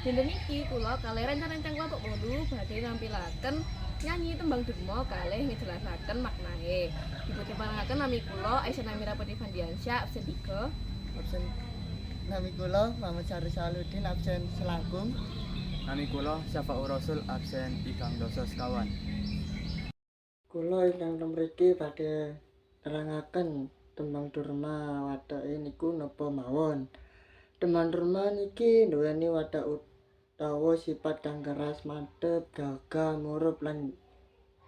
Dinten iki kula kalih rencang-rencang kelompok wolu badhe nampilaken nyanyi tembang derma kalih ngejelasaken maknae. Dipun parangaken nami kula Aisyah Namira Putri Fandiansyah absen 3. Absen nami kula Muhammad Syarif Saludin absen selangkung. Nami kula Syafaur Rasul absen 3 sekawan. Kula ingkang mriki badhe nerangaken tembang durma watake niku napa mawon. Tembang durma niki nduweni watak utawa sifat kang keras, mantep, gagah, murup lan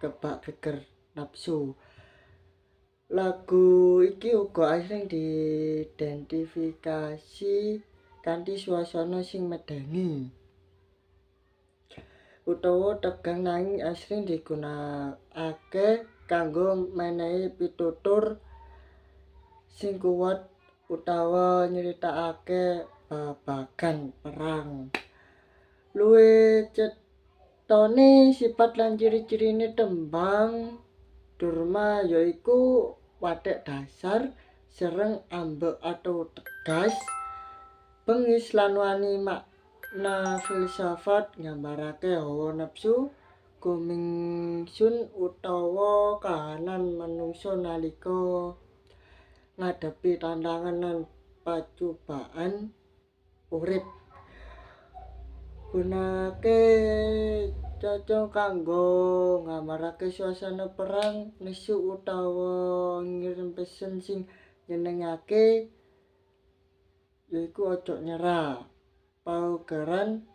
kebak geger nafsu. Lagu iki uga asring diidentifikasi kanthi swasana sing medeni utawa tegang nanging asring digunakake kanggo menehi pitutur sing kuwat utawa nyritakake babagan perang. Luwih cetone sifat lan ciri-cirine tembang durma yaiku watek dasar, sereng, ambek atau tegas, bengis lan wani makna filsafat nggambarake hawa nafsu, gumingsun utawa kahanan manungsa nalika ngadepi tantangan lan pacobaan urip. Gunake cocok kanggo nggambarake suasana perang, nesu utawa ngirim pesen sing nyenengake yaiku ojo nyerah. Paugeran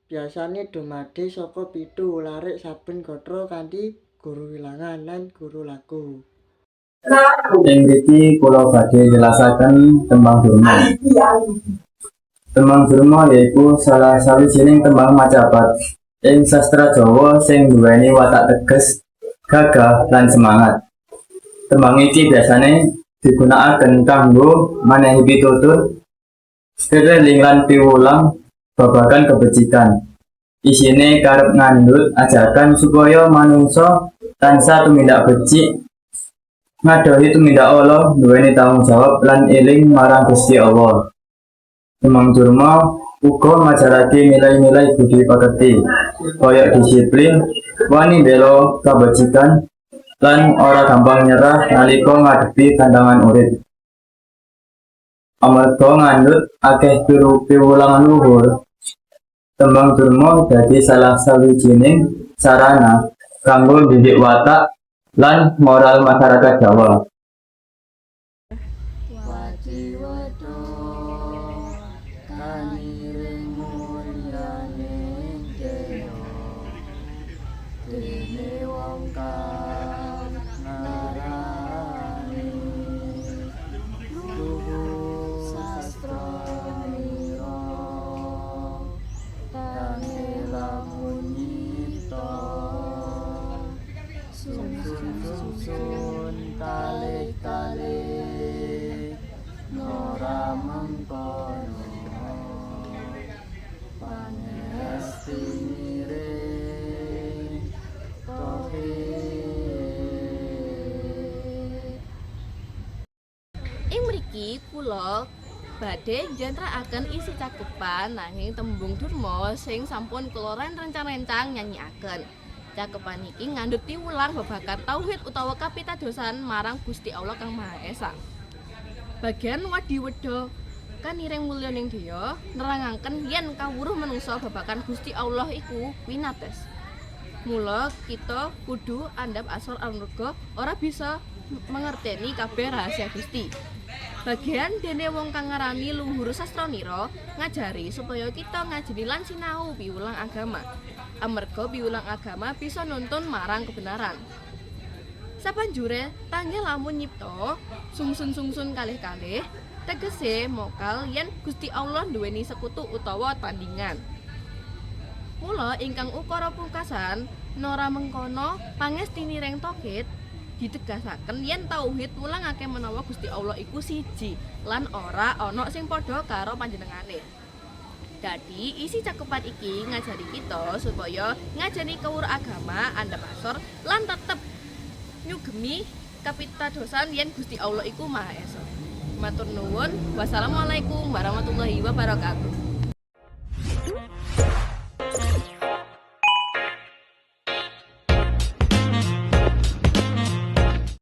biasane dumadi saka 7 larik saben gatra kanthi guru wilangan lan guru lagu. Ing mriki kula badhe njelasaken tembang durma. Tembang durma yaiku salah sawijining tembang macapat ing sastra Jawa sing nduweni watak teges, gagah lan semangat. Tembang iki biasane digunakaken kanggo manehi pitutur, skereling lan piwulang babagan kebajikan. Isine karep ngandhut ajakan supaya manungsa tansah tumindak becik, ngadohi tumindak ala, nduweni tanggung jawab lan eling marang Gusti Allah. Tembang durma uga ngajarake nilai-nilai budi pekerti, kaya disiplin, wani bela kebajikan, lan ora gampang nyerah nalika ngadepi tantangan urip. Amarga ngandhut akeh piwulangan luhur, tembang durma dadi salah sawijining sarana kanggo ndidik watak lan moral masyarakat Jawa. Wajiwado kaniring mulyane dewa, dene wong kang ngarani luhur sastra mira, kane lamun nyipta sungsun kalih-kalih nora mengkono panesti miring tauhid. Ing mriki kula badhe njlentrehake isi cakepan nanging tembung durma sing sampun kula rencang-rencang nyanyikaken. Cakepan iki ngandhut piwulang babagan tauhid utawa kapitadosan marang Gusti Allah Kang Maha Esa. Bagian wadiwedha kaniring mulyaning deya nerangaken yen kawruh manungsa babagan Gusti Allah iku winates. Mula kita kudu andhap asor amarga ora bisa mengerteni kabeh rahasia Gusti. Bagian dene wong kang ngarani luhur sastranira ngajari supaya kita ngajeni lan sinau piwulang agama. Amarga piwulang agama bisa nuntun marang kebenaran. Sabanjure tanggih lamun nyipta sungsun-sungsun kalih-kalih tegese mokal yen Gusti Allah nduweni sekutu utawa tandingan. Mula ingkang ukara pungkasan nora mengkono pangestiniring tauhid ditegasaken yen tauhid wulangake menawa Gusti Allah iku siji lan ora ana sing padha karo panjenengane. Dadi isi cakepan iki ngajari kita supaya ngajeni kawruh agama andhap asor lan tetep nyugemi kapitadosan yen Gusti Allah iku Maha Esa. Matur nuwun. Wassalamualaikum warahmatullahi wabarakatuh.